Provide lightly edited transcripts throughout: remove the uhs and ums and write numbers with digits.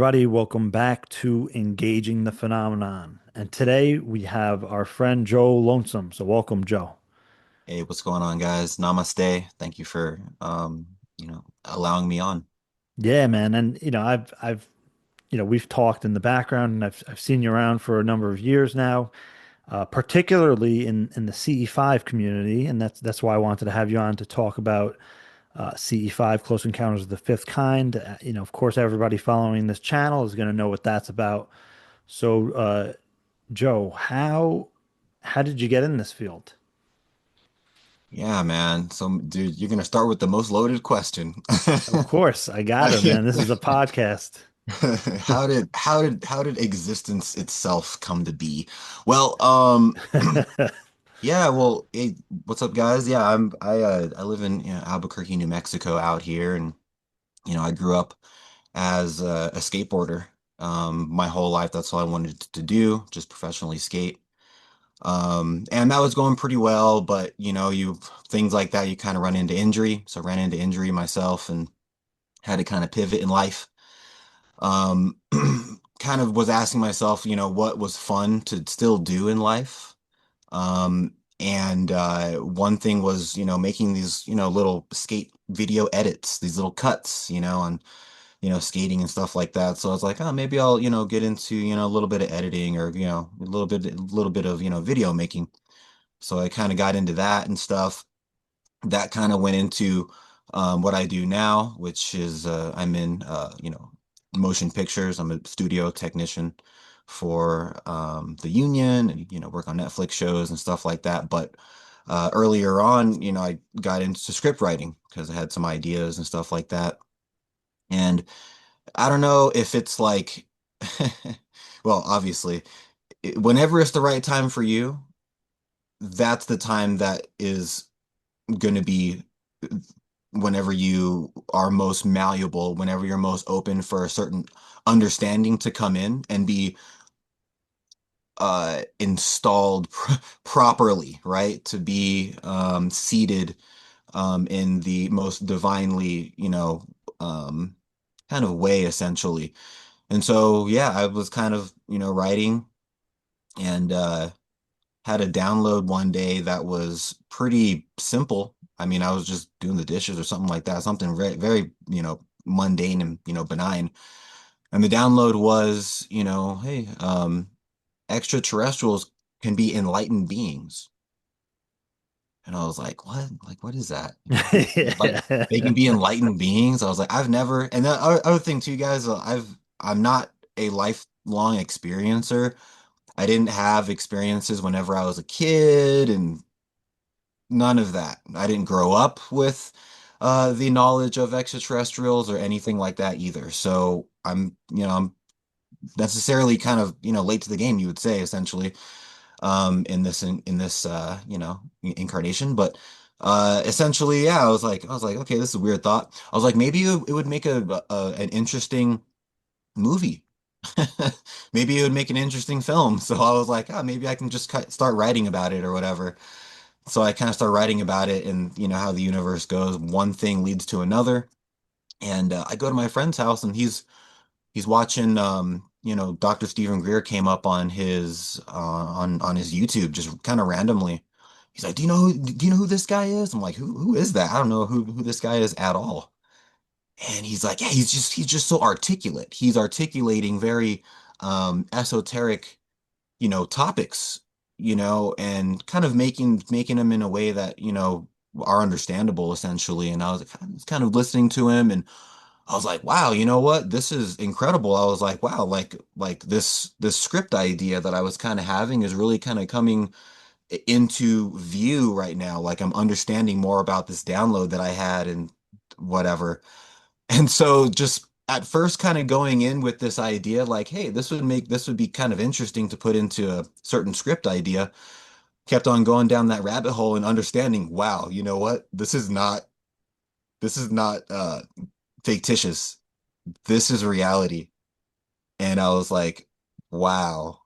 everybody. Welcome back to Engaging the Phenomenon. And today we have our friend Joe Lonesome. So welcome, Joe. Hey, what's going on, guys? Namaste. Thank you for allowing me on. Yeah, man. And we've talked in the background, and I've seen you around for a number of years now, particularly in the CE5 community, and that's why I wanted to have you on to talk about CE5 Close Encounters of the Fifth Kind. Of course, everybody following this channel is going to know what that's about. So, Joe, how did you get in this field? Yeah, man. So, dude, you're gonna start with the most loaded question. Of course, I got it, man. This is a podcast. How did existence itself come to be? Well, yeah, well, hey, what's up, guys? Yeah, I live in Albuquerque, New Mexico out here, and I grew up as a skateboarder. My whole life, that's all I wanted to do, just professionally skate. And that was going pretty well, but you things like that, you kind of run into injury. So I ran into injury myself and had to kind of pivot in life. Um, kind of was asking myself, what was fun to still do in life. And one thing was, making these, little skate video edits, these little cuts, on skating and stuff like that. So I was like, oh, maybe I'll, get into, a little bit of editing or, a little bit of, video making. So I kind of got into that and stuff. That kind of went into what I do now, which is I'm in motion pictures. I'm a studio technician for the union and work on Netflix shows and stuff like that. But earlier on, I got into script writing because I had some ideas and stuff like that. And I don't know if it's like, well, obviously, whenever it's the right time for you, that's the time that is going to be whenever you are most malleable, whenever you're most open for a certain understanding to come in and be installed properly, right? To be seated in the most divinely, um, kind of way, essentially. And so, yeah, I was kind of, writing and had a download one day that was pretty simple. I mean, I was just doing the dishes or something like that, something very, very, mundane and, benign. And the download was, hey, extraterrestrials can be enlightened beings. And I was like, what? Like, what is that? Like they can be enlightened beings. I was like, I've never, and the other thing too, guys, I'm not a lifelong experiencer. I didn't have experiences whenever I was a kid and none of that. I didn't grow up with the knowledge of extraterrestrials or anything like that either. So I'm necessarily kind of, late to the game, you would say, essentially, in this incarnation. But essentially, yeah, I was like, okay, this is a weird thought. I was like, maybe it would make an interesting movie. Maybe it would make an interesting film. So I was like, oh, maybe I can just start writing about it or whatever. So I kind of start writing about it and how the universe goes. One thing leads to another. And I go to my friend's house and he's watching Dr. Stephen Greer came up on his YouTube just kind of randomly. He's like, "Do you know who this guy is?" I'm like, "Who is that? I don't know who this guy is at all." And he's like, "Yeah, he's just so articulate. He's articulating very esoteric, topics, and kind of making them in a way that, are understandable essentially." And I was kind of listening to him and I was like, wow, you know what? This is incredible. I was like, wow, like this script idea that I was kind of having is really kind of coming into view right now. Like I'm understanding more about this download that I had and whatever. And so just at first kind of going in with this idea like, hey, this would be kind of interesting to put into a certain script idea, kept on going down that rabbit hole and understanding, wow, you know what? This is not fictitious. This is reality. And I was like, wow,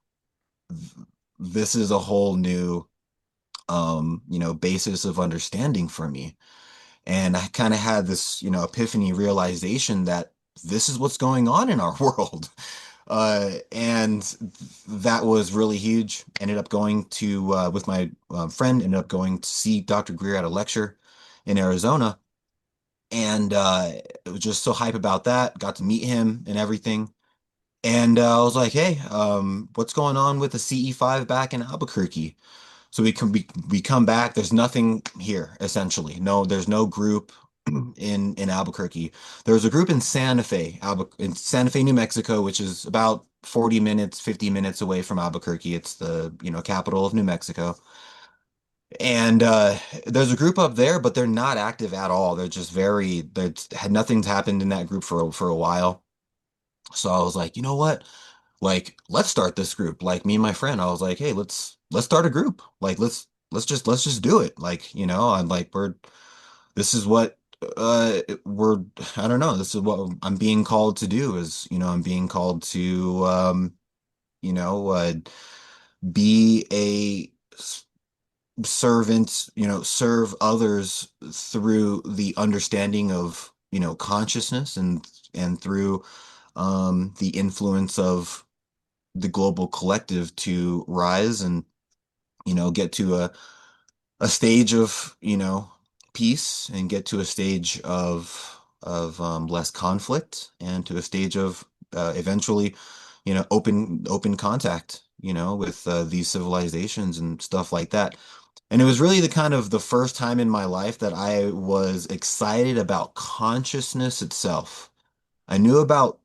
this is a whole new basis of understanding for me. And I kind of had this, epiphany realization that this is what's going on in our world. And that was really huge. Ended up going to, with my friend, ended up going to see Dr. Greer at a lecture in Arizona. And it was just so hype about that. Got to meet him and everything. And I was like, hey, what's going on with the CE5 back in Albuquerque? So we come back. There's nothing here essentially. No, there's no group in Albuquerque. There's a group in in Santa Fe, New Mexico, which is about 40 minutes, 50 minutes away from Albuquerque. It's the, capital of New Mexico. And there's a group up there, but they're not active at all. They're just nothing's happened in that group for a while. So I was like, you know what? Like, let's start this group. Like me and my friend, I was like, hey, let's start a group. Like let's just do it. Like, I'm like, this is what we're I don't know, this is what I'm being called to do is, I'm being called to you know, uh be a servant, serve others through the understanding of, consciousness and through the influence of the global collective to rise and, get to a stage of, peace and get to a stage of less conflict and to a stage of eventually, open contact, with these civilizations and stuff like that. And it was really the first time in my life that I was excited about consciousness itself. I knew about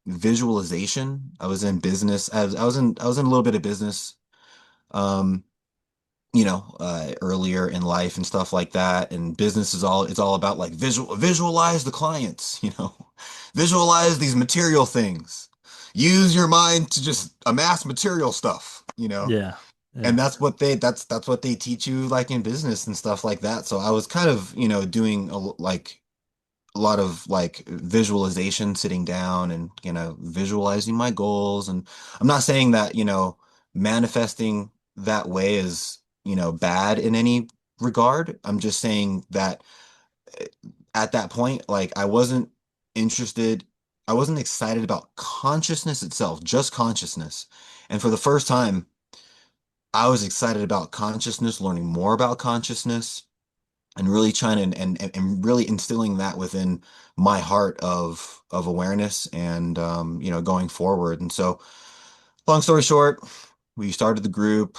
visualization. I was in business. I was in a little bit of business. Um, earlier in life and stuff like that. And business it's all about like visualize the clients, visualize these material things. Use your mind to just amass material stuff, Yeah. and Yeah. that's what they teach you like in business and stuff like that. So I was kind of, doing like a lot of like visualization, sitting down and, visualizing my goals. And I'm not saying that, manifesting that way is, bad in any regard. I'm just saying that at that point, like interested, I wasn't excited about consciousness itself, just consciousness. And for the first time, I was excited about consciousness, learning more about consciousness and really trying to and really instilling that within my heart of awareness and going forward. And so long story short, we started the group,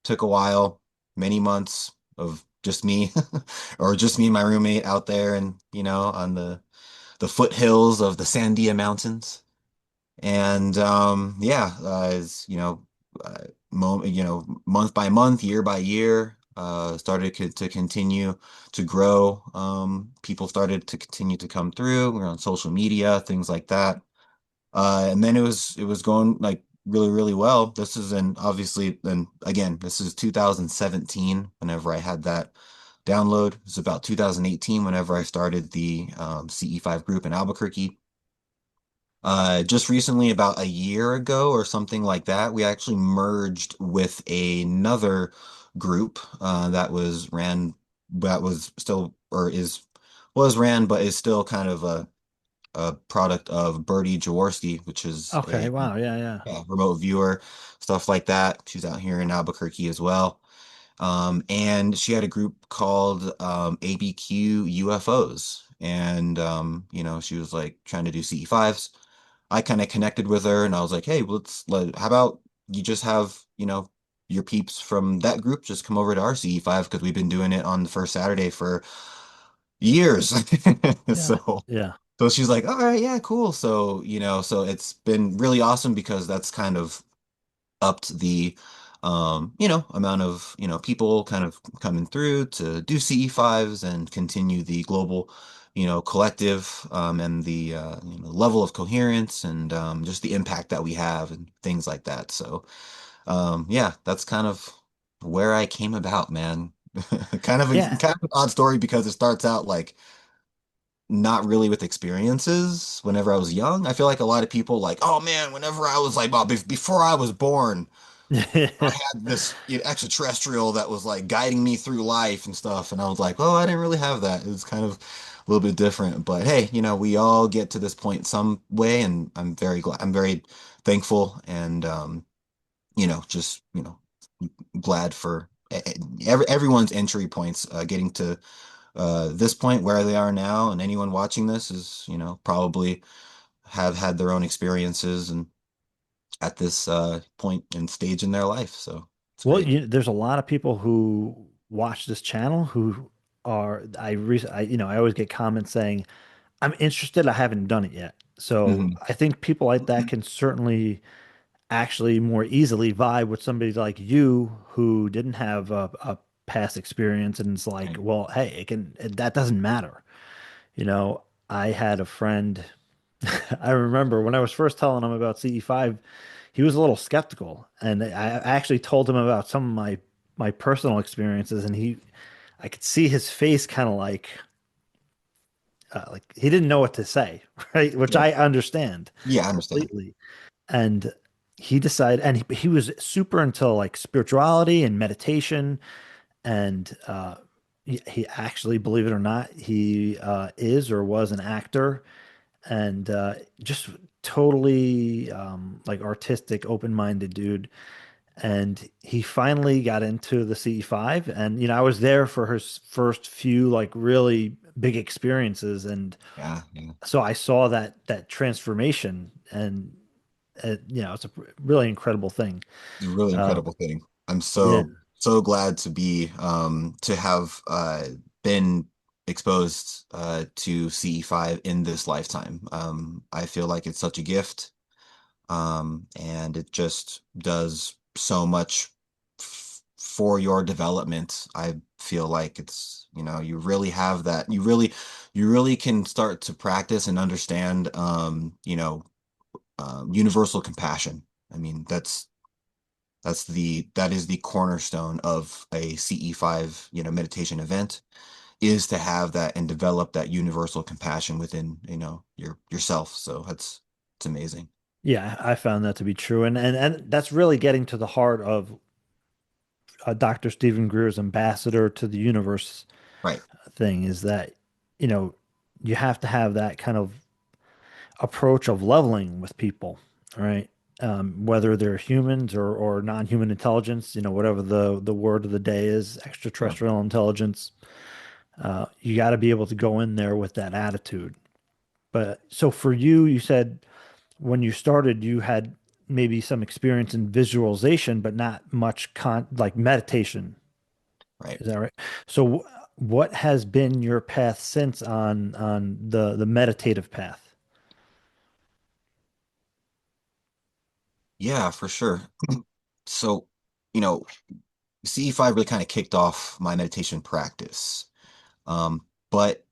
took a while, many months of just me or just me and my roommate out there and on the foothills of the Sandia Mountains. And yeah, as month by month, year by year, started to continue to grow. People started to continue to come through. We were on social media, things like that. And then it was going like really, really well. This is and obviously then again, this is 2017 whenever I had that download. It's about 2018 whenever I started the CE5 group in Albuquerque. Just recently, about a year ago or something like that, we actually merged with another group that was still, or was ran, but is still kind of a product of Bertie Jaworski, which is Okay. a Wow. Yeah. Yeah. remote viewer, stuff like that. She's out here in Albuquerque as well. And she had a group called ABQ UFOs. And, she was like trying to do CE5s. I kind of connected with her and I was like, hey, how about you just have, your peeps from that group just come over to our CE5 because we've been doing it on the first Saturday for years. Yeah. So, Yeah. so she's like, all right, yeah, cool. So, so it's been really awesome because that's kind of upped the amount of people kind of coming through to do CE5s and continue the global collective and the level of coherence and just the impact that we have and things like that. So yeah, that's kind of where I came about, man. Yeah. Kind of an odd story because it starts out like not really with experiences whenever I was young. I feel like a lot of people like, oh man, whenever I was like, before I was born, I had this extraterrestrial that was like guiding me through life and stuff. And I was like, oh, I didn't really have that. It was kind of little bit different. But hey, we all get to this point some way, and I'm very glad. I'm very thankful, and just glad for everyone's entry points, getting to this point where they are now, and anyone watching this is, probably have had their own experiences and at this point and stage in their life. So it's Well, great. there's a lot of people who watch this channel who are I always get comments saying, I'm interested, I haven't done it yet. So Hmm. I think people like that can certainly actually more easily vibe with somebody like you who didn't have a past experience and it's like, Right. well, hey, that doesn't matter. You know, I had a friend, I remember when I was first telling him about CE5, he was a little skeptical. And I actually told him about some of my personal experiences, and I could see his face kind of like he didn't know what to say, right? Which Right. I understand Yeah, I understand. completely. And he decided, and he was super into like spirituality and meditation. And he actually, believe it or not, he is or was an actor and just totally like artistic, open-minded dude. And he finally got into the CE5. And, I was there for his first few like really big experiences. And Yeah, yeah. so I saw that transformation and it's a really incredible thing. It's a really Uh, incredible thing. I'm yeah. so glad to be to have been exposed to CE5 in this lifetime. I feel like it's such a gift, and it just does so much f for your development. I feel like it's, you really have that. You really can start to practice and understand, universal compassion. I mean, that is the cornerstone of a CE5, meditation event, is to have that and develop that universal compassion within, yourself. So it's amazing. Yeah, I found that to be true. And that's really getting to the heart of Dr. Stephen Greer's ambassador to the universe Right. thing is that, you know, you have to have that kind of approach of leveling with people, right? Whether they're humans or non-human intelligence, whatever the word of the day is, Yeah. extraterrestrial intelligence, you got to be able to go in there with that attitude. But so for you, you said when you started, you had maybe some experience in visualization, but not much like meditation. Right. Is that right? So what has been your path since on the meditative path? Yeah, for sure. So, you know, CE5 really kind of kicked off my meditation practice. But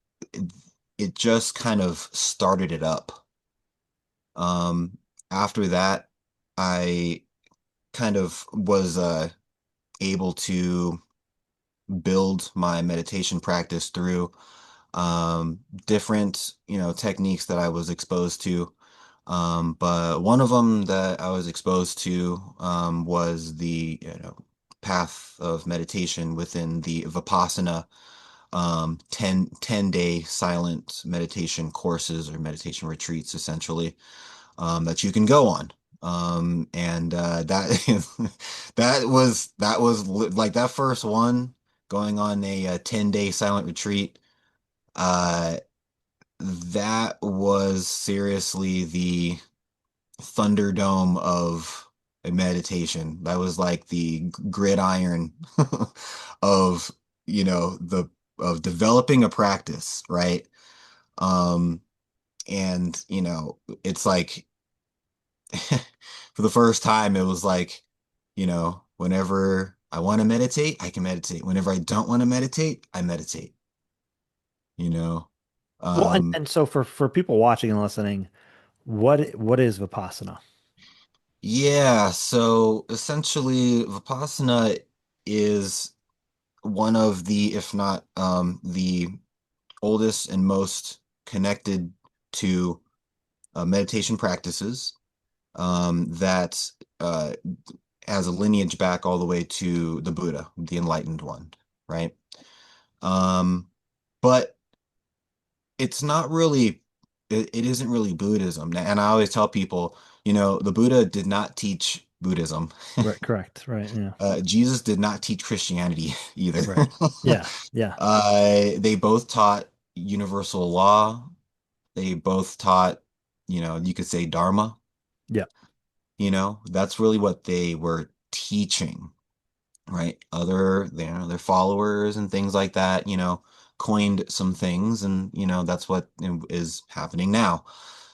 it just kind of started it up. Um, After that, I kind of was able to build my meditation practice through different, techniques that I was exposed to. But one of them that I was exposed to was the, path of meditation within the Vipassana 10-day silent meditation courses or meditation retreats, essentially, that you can go on. And that like that first one, going on a 10-day silent retreat. Uh, that was seriously the Thunderdome of a meditation. That was like the gridiron of, the of developing a practice, right? Um, and it's like for the first time, it was like, whenever I want to meditate, I can meditate. Whenever I don't want to meditate, I meditate, you know. Well, and, Um, and so for people watching and listening, what is Vipassana? yeah, so essentially Vipassana is one of the, if not the oldest and most connected to meditation practices, that has a lineage back all the way to the Buddha, the enlightened one, right? Um, but it's not really it isn't really Buddhism. And I always tell people, the Buddha did not teach Buddhism. Right, correct. Right, yeah. Jesus did not teach Christianity either. Right. Yeah, yeah, They both taught universal law. They both taught, you could say Dharma, yeah, that's really what they were teaching, right? Their followers and things like that, coined some things, and that's what is happening now.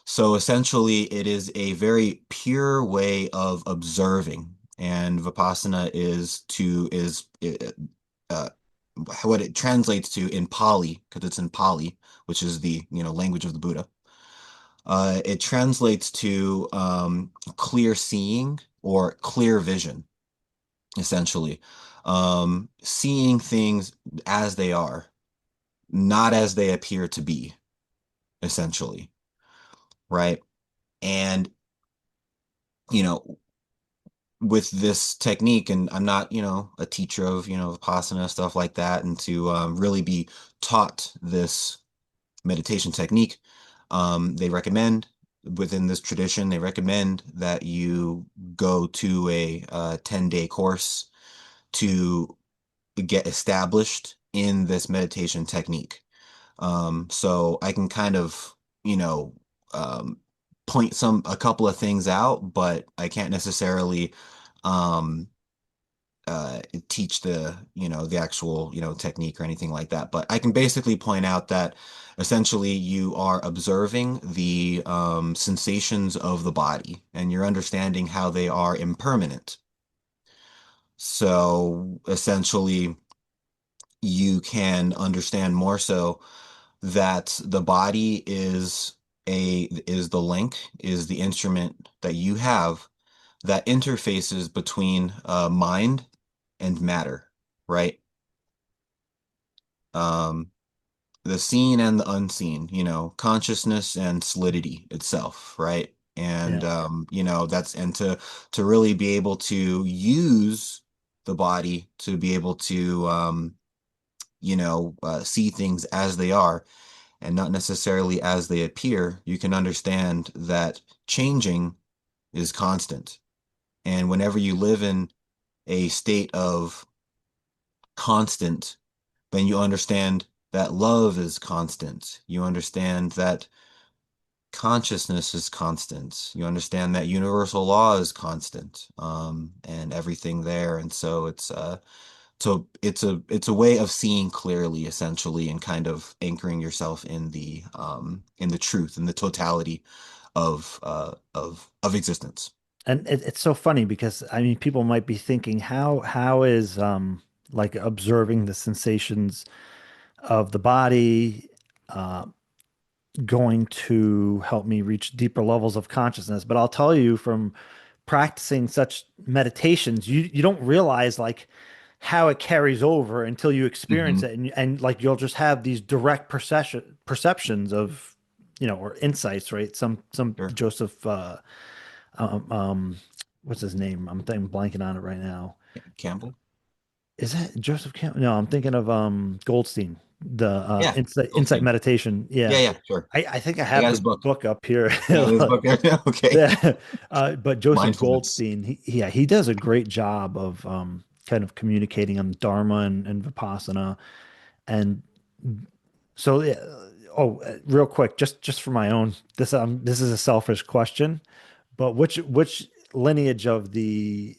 So essentially, it is a very pure way of observing, and Vipassana uh, what it translates to in Pali, because it's in Pali, which is the language of the Buddha. It translates to clear seeing or clear vision, essentially. Seeing things as they are, not as they appear to be, essentially, right? And, you know, with this technique, and I'm not, a teacher of, Vipassana, stuff like that, and to really be taught this meditation technique, they recommend within this tradition, they recommend that you go to a 10-day course to get established in this meditation technique. So I can kind of, um, point a couple of things out, but I can't necessarily um, teach the actual, technique or anything like that. But I can basically point out that essentially you are observing the sensations of the body and you're understanding how they are impermanent. So essentially, you can understand more so that the body is the link, is the instrument that you have that interfaces between mind and matter, right? Um, the seen and the unseen, consciousness and solidity itself, right? And yeah. that's and to really be able to use the body to be able to see things as they are and not necessarily as they appear, you can understand that changing is constant. And whenever you live in a state of constant, then you understand that love is constant. You understand that consciousness is constant. You understand that universal law is constant, and everything there. And so it's a way of seeing clearly, essentially, and kind of anchoring yourself in the truth and the totality of existence. And it's so funny because I mean, people might be thinking, how is like observing the sensations of the body uh, going to help me reach deeper levels of consciousness? But I'll tell you from practicing such meditations, you don't realize like how it carries over until you experience Hmm. it, and like you'll just have these direct perceptions of, or insights, right? Some Sure. Joseph um, um, what's his name? I'm blanking on it right now. Campbell? Is that Joseph Campbell? No, I'm thinking of Goldstein, the Yeah. insight Goldstein. meditation. Yeah, Yeah. yeah, sure. I think I I have got the his book. book up here. You got his book. Okay. Yeah. But Joseph Mindfulness. Goldstein, yeah, he does a great job of kind of communicating on Dharma and Vipassana. And so, yeah, real quick, just for my own, this is a selfish question, but which lineage of the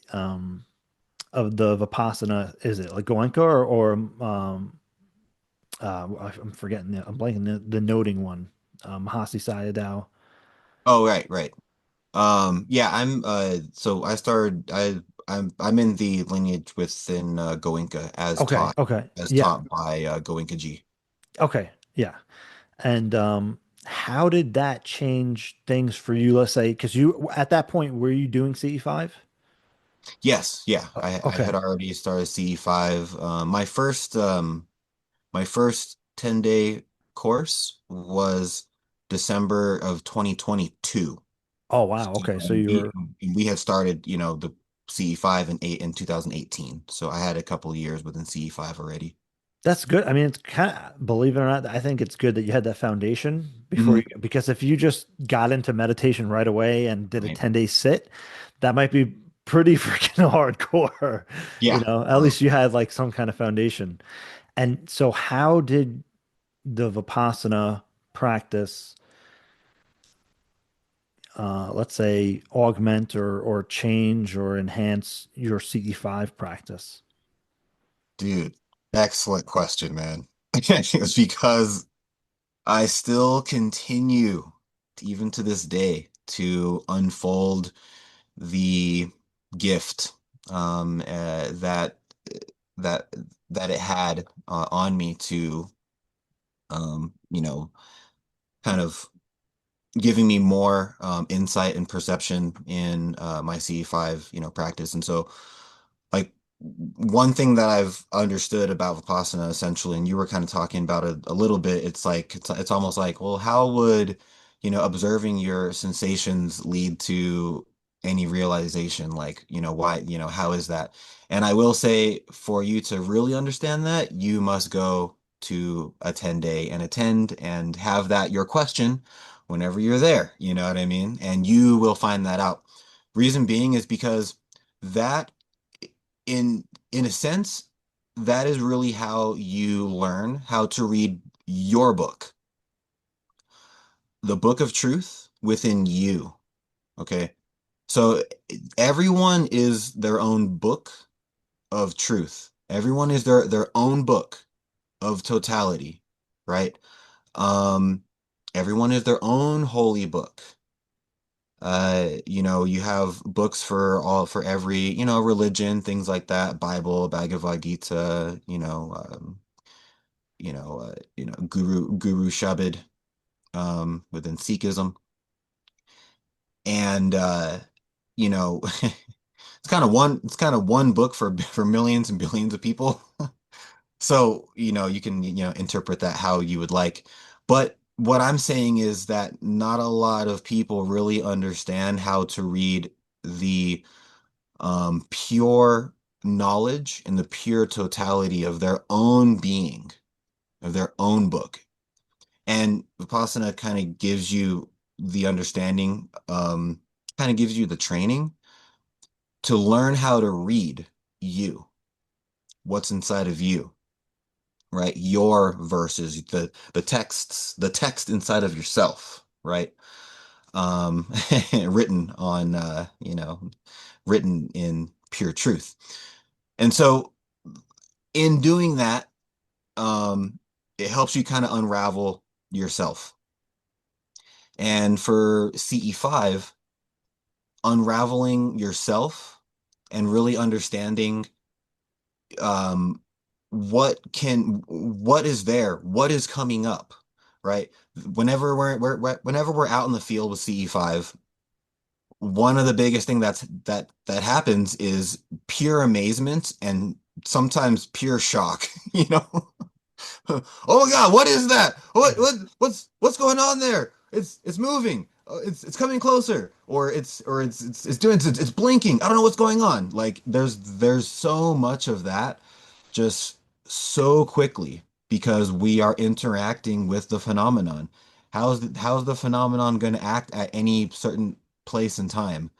Vipassana is it? Like Goenka or I'm forgetting I'm blanking the noting one. Mahasi Sayadaw. Oh, right, right. Yeah, so I'm in the lineage within Goenka Okay, okay. as Yeah. taught by Goenka G. Okay. Yeah. And how did that change things for you? Let's say, because you at that point were you doing CE5? Yes, yeah. I Okay. had already started CE5. My first 10-day course was December of 2022. Oh wow. So, Okay. So and you we were and we had started, the CE5 in 2018. So I had a couple of years within CE5 already. That's good. I mean, it's kind of, believe it or not, I think it's good that you had that foundation before Mhm. you, because if you just got into meditation right away and did a Right. 10-day sit, that might be pretty freaking hardcore. Yeah. At least you had like some kind of foundation. And so how did the Vipassana practice, let's say, augment or change or enhance your CE5 practice? Dude, excellent question, man. It's because I still continue, even to this day, to unfold the gift that that that it had on me to you know, kind of giving me more insight and perception in my CE5, practice. And so, like, one thing that I've understood about Vipassana essentially, and you were kind of talking about it a little bit, it's like it's almost like, well, how would, observing your sensations lead to any realization? Like, why, how is that? And I will say, for you to really understand that, you must go to a 10-day and attend and have that your question whenever you're there. You know what I mean? And you will find that out. Reason being is because that in a sense, that is really how you learn how to read your book, the book of truth within you. Okay. So everyone is their own book of truth. Everyone is their own book of totality, right? Um, everyone is their own holy book. You have books for every, religion, things like that, Bible, Bhagavad Gita, Guru Shabad, within Sikhism. And it's kind of one book for millions and billions of people. So, you can, interpret that how you would like. But what I'm saying is that not a lot of people really understand how to read the pure knowledge and the pure totality of their own being, of their own book. And Vipassana kind of gives you the understanding, kind of gives you the training to learn how to read you, what's inside of you, right? Your verses, the text inside of yourself, right? Um, written on, written in pure truth. And so in doing that, it helps you kind of unravel yourself. And for CE5, unraveling yourself and really understanding um, what is there, what is coming up, right? Whenever we're out in the field with CE5, one of the biggest thing that happens is pure amazement and sometimes pure shock, you know? Oh my God, what is that? What's going on there? It's moving. It's coming closer, or it's doing it's blinking. I don't know what's going on. Like there's so much of that just so quickly because we are interacting with the phenomenon. How's the phenomenon going to act at any certain place and time?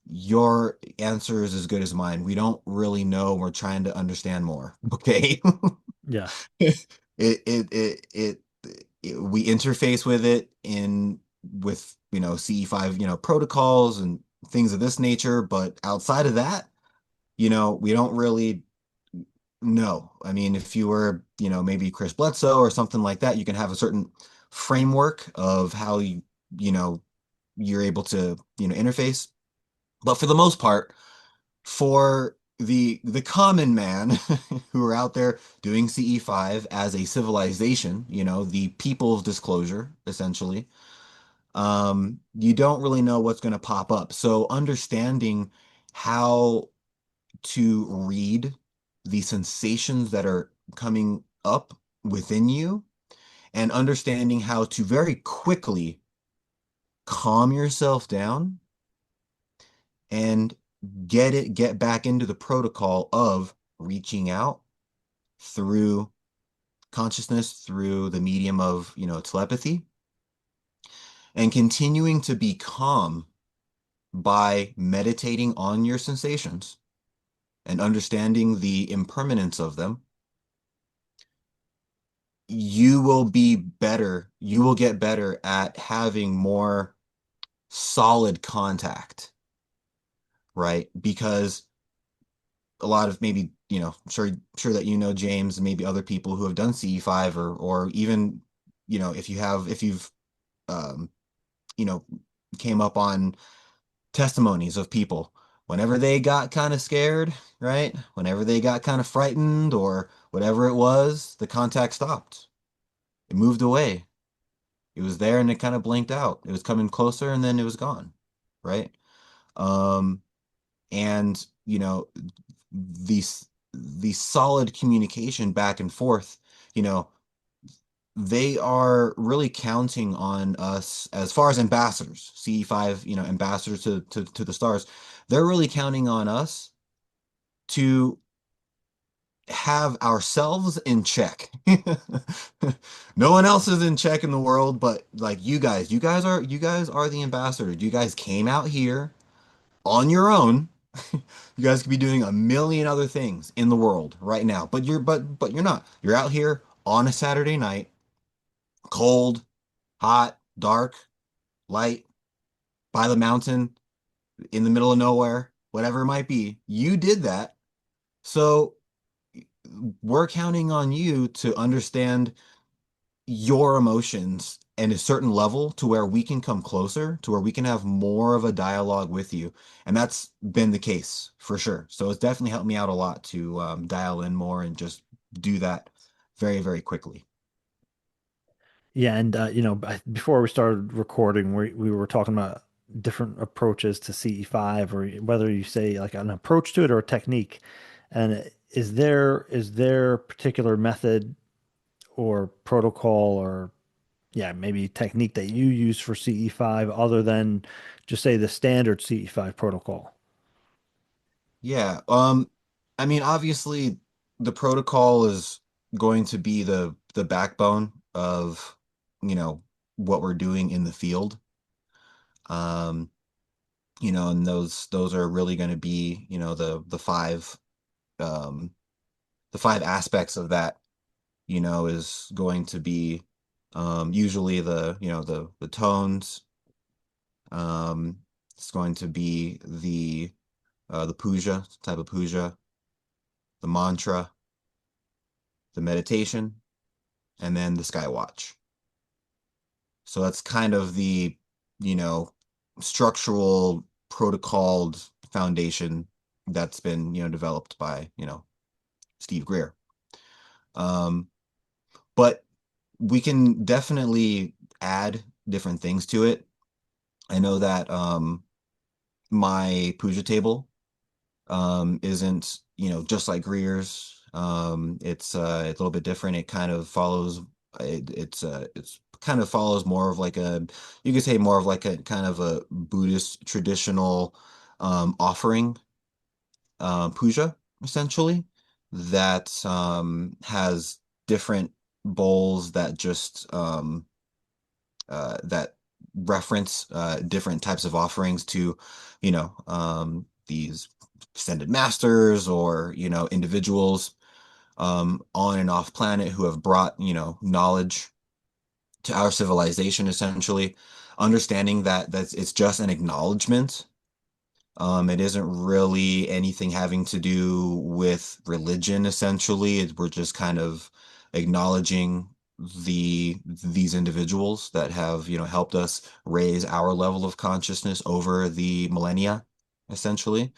Your answer is as good as mine. We don't really know. We're trying to understand more. Okay. Yeah. We interface with it with CE5 protocols and things of this nature, but outside of that, we don't really know. I mean, if you were maybe Chris Bledsoe or something like that, you can have a certain framework of how you know you're able to interface, but for the most part, for the common man who are out there doing CE5 as a civilization, the people's disclosure, essentially, you don't really know what's going to pop up. So understanding how to read the sensations that are coming up within you and understanding how to very quickly calm yourself down and get back into the protocol of reaching out through consciousness through the medium of, telepathy, and continuing to be calm by meditating on your sensations and understanding the impermanence of them, you will be better. You will get better at having more solid contact, right? Because a lot of maybe, sure that James, and maybe other people who have done CE5, or even, if you've um, you know, came up on testimonies of people whenever they got kind of scared, right? Whenever they got kind of frightened or whatever it was, the contact stopped. It moved away. It was there and it kind of blinked out. It was coming closer and then it was gone, right? Um, and these the solid communication back and forth, you know, they are really counting on us as far as ambassadors, CE5, ambassadors to the stars. They're really counting on us to have ourselves in check. No one else is in check in the world, but like you guys. You guys are the ambassadors. You guys came out here on your own. You guys could be doing a million other things in the world right now, but you're not. You're out here on a Saturday night, cold, hot, dark, light, by the mountain, in the middle of nowhere, whatever it might be. You did that. So we're counting on you to understand your emotions and a certain level to where we can come closer, to where we can have more of a dialogue with you. And that's been the case for sure. So it's definitely helped me out a lot to dial in more and just do that very, very quickly. Yeah, and before we started recording, we were talking about different approaches to CE5, or whether you say like an approach to it or a technique. And is there a particular method or protocol, or yeah, maybe technique that you use for CE5 other than just say the standard CE5 protocol? Yeah. I mean, obviously the protocol is going to be the backbone of, you know, what we're doing in the field. Um, and those are really going to be, um the five aspects of that, is going to be usually the tones, um it's going to be the puja, type of puja, the mantra, the meditation, and then the sky watch. So that's kind of the, you know, structural protocoled foundation that's been, developed by, Steve Greer. Um, but we can definitely add different things to it. I know that my puja table isn't, just like Greer's. It's a little bit different. It kind of follows it's kind of follows more of like a, you could say more of like a kind of a Buddhist traditional offering, puja, essentially, that has different bowls that just that reference different types of offerings to, these ascended masters, or, individuals on and off planet who have brought, knowledge to our civilization, essentially, understanding that it's just an acknowledgement. It isn't really anything having to do with religion, essentially. We're just kind of acknowledging these individuals that have, helped us raise our level of consciousness over the millennia, essentially.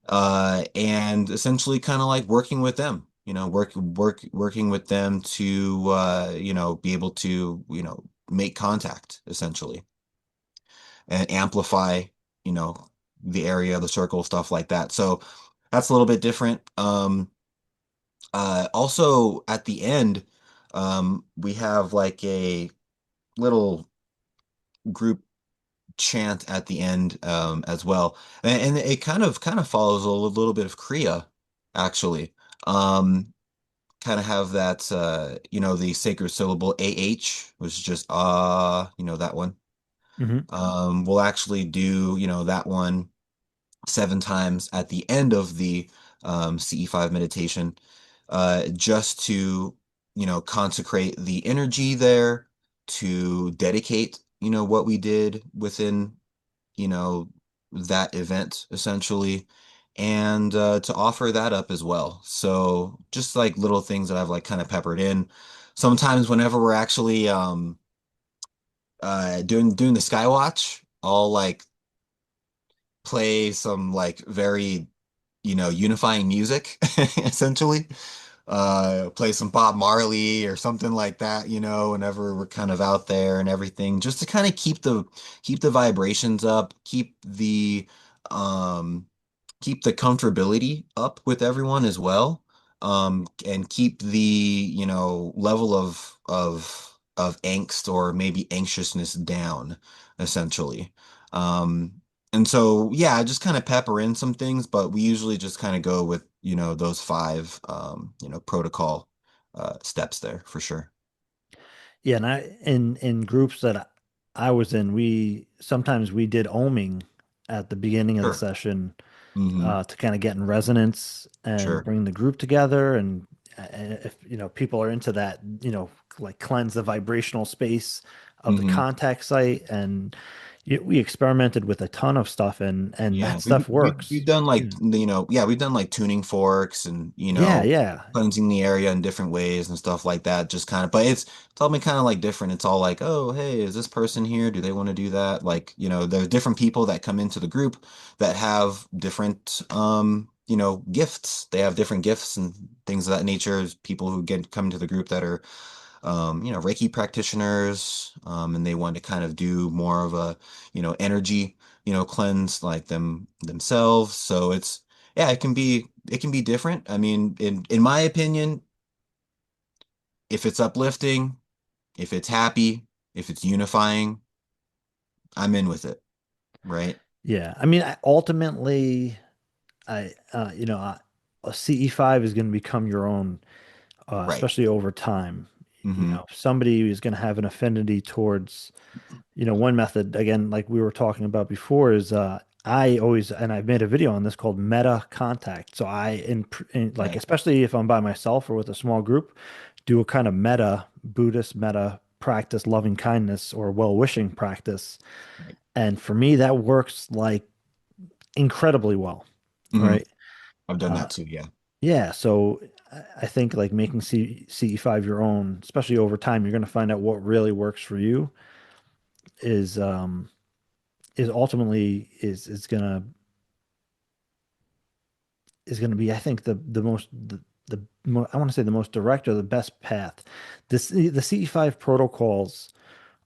And essentially kind of like working with them, working with them to be able to, make contact, essentially, and amplify, you know, the area, the circle, stuff like that. So that's a little bit different. Also at the end, we have like a little group chant at the end, as well, and it kind of follows a little bit of Kriya, actually. Um, kind of have that the sacred syllable AH, which is just that one. Hmm. We'll actually do, that one 7 times at the end of the CE5 meditation, just to, consecrate the energy there, to dedicate, what we did within, you know, that event essentially, and to offer that up as well. So just like little things that I've like kind of peppered in. Sometimes whenever we're actually doing the Skywatch, I'll like play some like very, unifying music essentially. Play some Bob Marley or something like that, whenever we're kind of out there and everything, just to kind of keep the vibrations up, um keep the comfortability up with everyone as well. And keep the, level of angst or maybe anxiousness down, essentially. Um, and so, yeah, I just kind of pepper in some things, but we usually just kind of go with, those five, protocol steps there for sure. Yeah, and in groups that I was in, we sometimes we did oming at the beginning of the Sure. session Hmm. to kind of get in resonance and Sure. bring the group together. And if people are into that, like cleanse the vibrational space of the Hmm. contact site, and we experimented with a ton of stuff, and Yeah, that we've stuff we've we've works. done like, Yeah, yeah, we've done like tuning forks and, yeah, yeah, cleansing the area in different ways and stuff like that. Just kind of, but it's all been kind of like different. It's all like, oh, hey, is this person here? Do they want to do that? Like, there's different people that come into the group that have different, gifts. They have different gifts and things of that nature. There's people who get come into the group that are Reiki practitioners, and they want to kind of do more of a, energy, cleanse like themselves. So yeah, it can be different. I mean, in my opinion, if it's uplifting, if it's happy, if it's unifying, I'm in with it, right? yeah. I mean, ultimately, a CE5 is going to become your own, Right. especially over time. Hmm. Somebody is going to have an affinity towards, one method, again, like we were talking about before, is I always, and I've made a video on this called meta contact. So like, Right. especially if I'm by myself or with a small group, do a kind of meta Buddhist meta practice, loving kindness or well-wishing practice. Right. And for me, that works like incredibly well, Hmm. right? I've done Uh, that too. Yeah. yeah, so I think like making CE5 your own, especially over time, you're going to find out what really works for you is is ultimately is gonna be, I think, I want to say the most direct or the best path. The CE5 protocols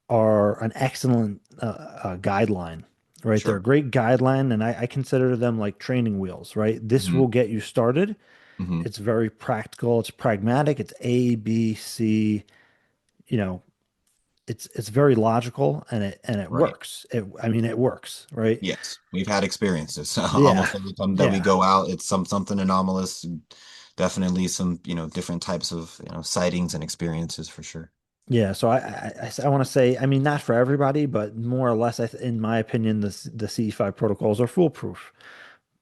are an excellent guideline, right? They're a Sure. great guideline, and I consider them like training wheels, right? This Hmm. will get you started. Hmm. It's very practical. It's pragmatic. It's A, B, C. You know, it's very logical, and it Right. works. I mean, it works, right? Yes, we've had experiences. Yeah, Almost every time that we yeah, go out, it's something anomalous. Definitely some, different types of, sightings and experiences for sure. yeah. So I want to say, I mean, not for everybody, but more or less, in my opinion, the CE5 protocols are foolproof.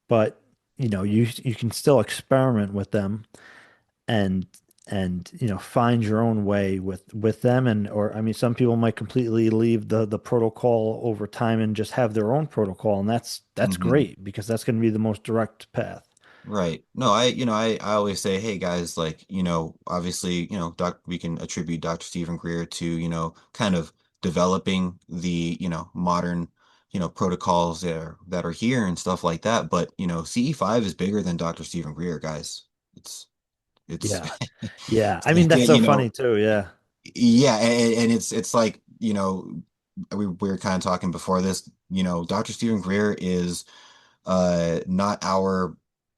But you can still experiment with them and find your own way with them, and or I mean, some people might completely leave the protocol over time and just have their own protocol, and that's Hmm. great because that's going to be the most direct path. Right. No, I always say, hey guys, like, obviously, we can attribute Dr. Stephen Greer to, kind of developing the, modern, protocols that are here and stuff like that. But, CE5 is bigger than Dr. Stephen Greer, guys. It's Yeah, yeah. I mean, that's so funny too. Yeah, yeah, and it's like, we were kind of talking before this, Dr. Stephen Greer is not our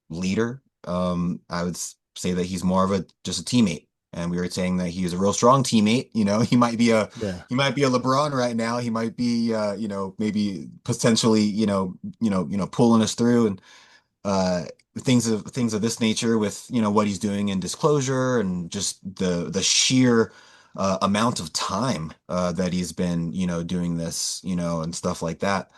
leader. I would say that he's more of a just a teammate. And we were saying that he's a real strong teammate. yeah. He might be a LeBron right now. He might be maybe potentially, pulling us through. uh, things of this nature with, what he's doing in disclosure and just the sheer amount of time that he's been, doing this, and stuff like that.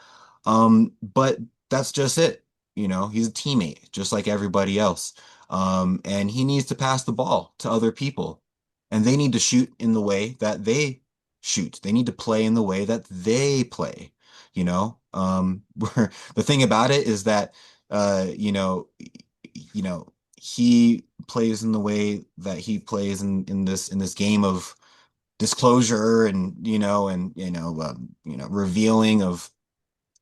But that's just it. He's a teammate, just like everybody else. And he needs to pass the ball to other people. And they need to shoot in the way that they shoot. They need to play in the way that they play. Where the thing about it is that, you know, he plays in the way that he plays in this game of disclosure and, revealing of,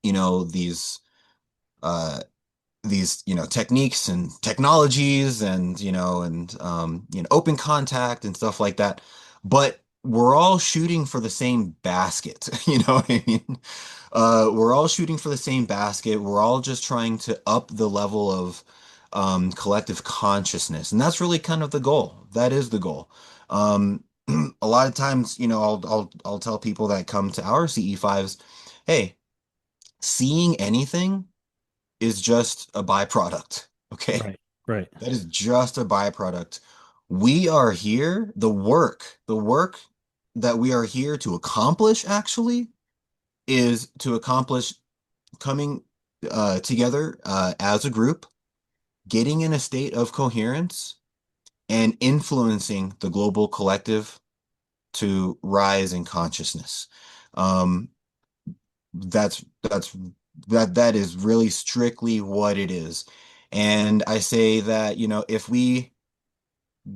you know, these uh techniques and technologies and open contact and stuff like that, but we're all shooting for the same basket. You know what I mean? We're all shooting for the same basket. We're all just trying to up the level of collective consciousness, and that's really kind of the goal. That is the goal. A lot of times, I'll tell people that come to our CE5s, hey, seeing anything is just a byproduct. Okay. Right, right, That is just a byproduct. We are here, the work that we are here to accomplish actually is to accomplish coming together as a group, getting in a state of coherence, and influencing the global collective to rise in consciousness. Um, that is really strictly what it is. And I say that, if we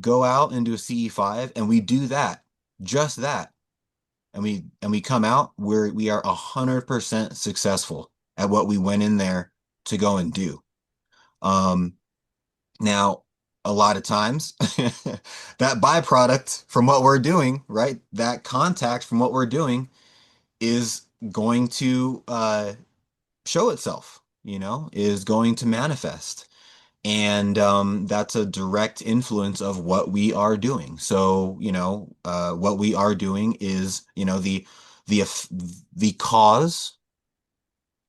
go out and do a CE5 and we do that, just that, and we come out where we are 100% successful at what we went in there to go and do. Um, Now, a lot of times that byproduct from what we're doing, right? That contact from what we're doing is going to show itself, is going to manifest. And that's a direct influence of what we are doing. So, what we are doing is, the the cause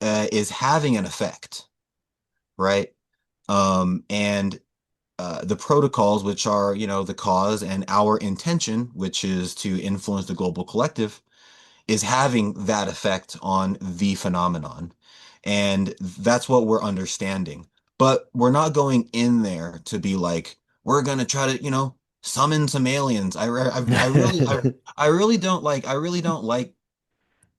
is having an effect, right? And the protocols, which are, the cause, and our intention, which is to influence the global collective, is having that effect on the phenomenon. And that's what we're understanding. But we're not going in there to be like, we're going to try to, summon some aliens. I really don't like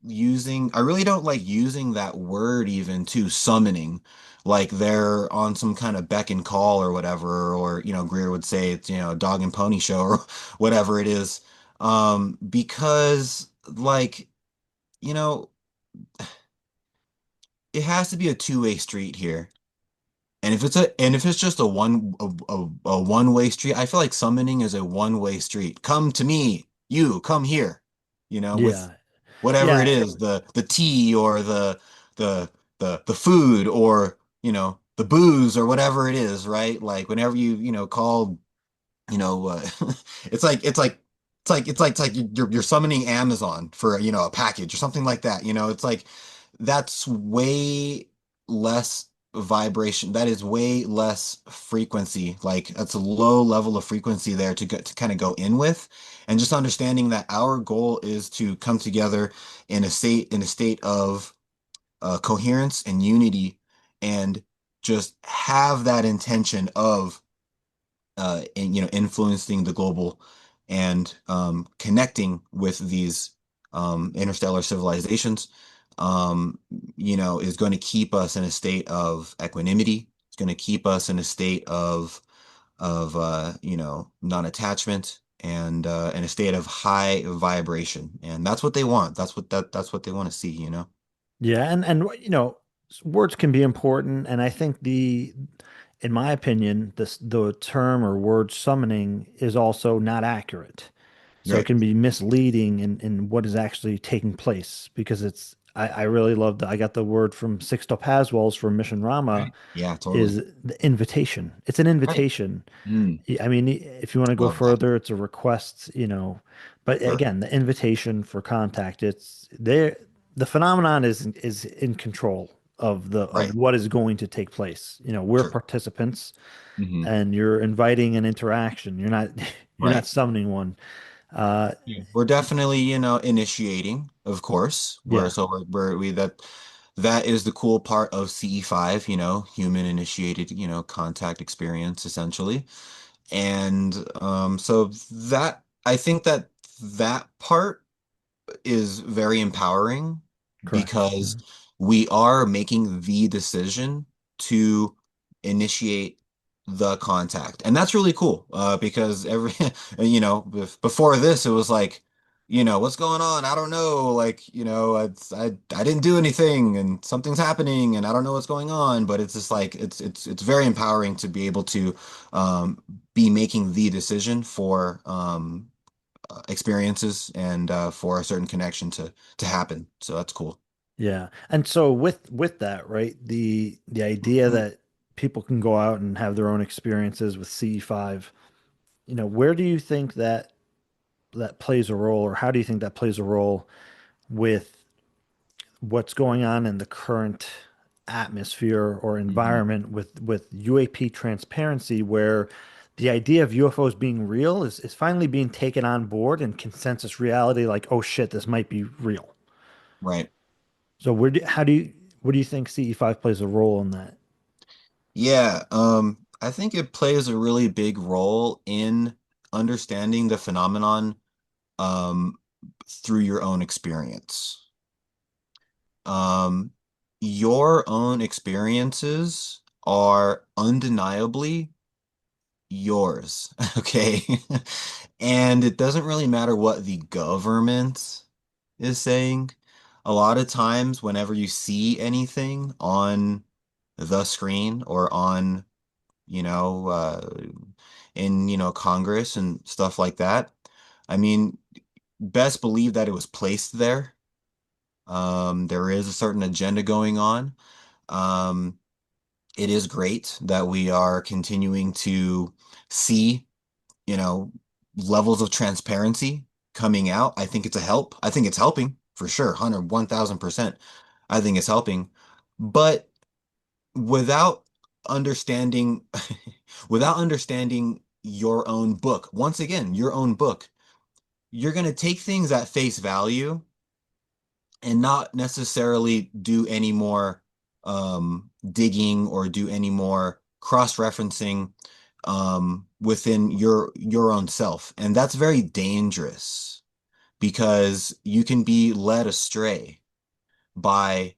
using that word even to summoning, like they're on some kind of beck and call or whatever, or, Greer would say it's, dog and pony show or whatever it is. Because like, you know, it has to be a two-way street here. And if it's just a one-way street, I feel like summoning is a one-way street. Come to me, you come here, with yeah, whatever it yeah. is, the tea or the the food or, the booze or whatever it is, right? Like whenever call, it's like you're summoning Amazon for, a package or something like that. It's like that's way less vibration. That is way less frequency. Like that's a low level of frequency there to kind of go in with. And just understanding that our goal is to come together in a state of coherence and unity, and just have that intention of influencing the global, and connecting with these interstellar civilizations, is going to keep us in a state of equanimity. It's going to keep us in a state of non-attachment, and a state of high vibration. And that's what they want. That's what they want to see. Yeah, and words can be important, and I think in my opinion, the term or word summoning is also not accurate. So it Right. can be misleading in what is actually taking place because I really loved I got the word from Sixto Paswell's from Mission Rama Right. Yeah, totally. is the invitation. It's an Right. invitation. Mm, I mean, if you want to go love that. further, it's a request, but Sure. again, the invitation for contact, it's there. The phenomenon is in control of Right. what is going to take place. You know, we're Sure. participants Hmm. and you're inviting an interaction. You're not you're not Right. summoning one. Uh, Yeah. We're definitely, initiating, of course. We're yeah, so we're we that is the cool part of CE5, human initiated, contact experience essentially. And so that I think that part is very empowering correct. because we are making the decision to initiate the contact. And that's really cool because before this, it was like, what's going on? I don't know. Like, I didn't do anything and something's happening and I don't know what's going on. But it's just like, it's very empowering to be able to be making the decision for experiences and for a certain connection to happen. So that's cool. Yeah. And so with that, right, the idea that people can go out and have their own experiences with CE5, where do you think that plays a role, or how do you think that plays a role with what's going on in the current atmosphere or Mhm. environment with UAP transparency, where the idea of UFOs being real is finally being taken on board and consensus reality, like, oh shit, this might be real. Right. So what do you think CE5 plays a role in that? Yeah. I think it plays a really big role in understanding the phenomenon um, through your own experience. Um, your own experiences are undeniably yours, okay? And it doesn't really matter what the government is saying. A lot of times, whenever you see anything on the screen or on, you know, uh, in, Congress and stuff like that, I mean, best believe that it was placed there. There is a certain agenda going on. Um, it is great that we are continuing to see you know, levels of transparency coming out. I think it's a help. I think it's helping for sure. 100, 1000%. I think it's helping. But without understanding, without understanding your own book, once again, your own book, you're going to take things at face value and not necessarily do any more digging or do any more cross-referencing within your own self. And that's very dangerous because you can be led astray by,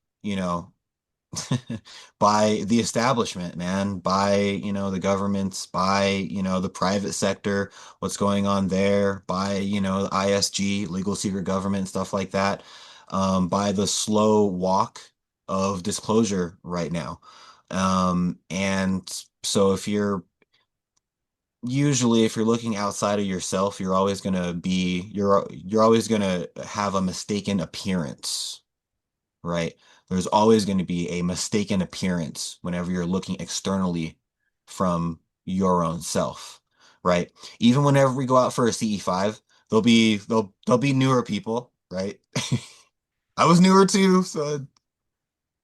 by the establishment, man, by, the governments, by, the private sector, what's going on there, by, ISG, legal secret government, stuff like that, by the slow walk of disclosure right now. And so if you're looking outside of yourself, you're always gonna have a mistaken appearance, right? There's always going to be a mistaken appearance whenever you're looking externally from your own self, right? Even whenever we go out for a CE5, there'll be newer people, right? I was newer too, so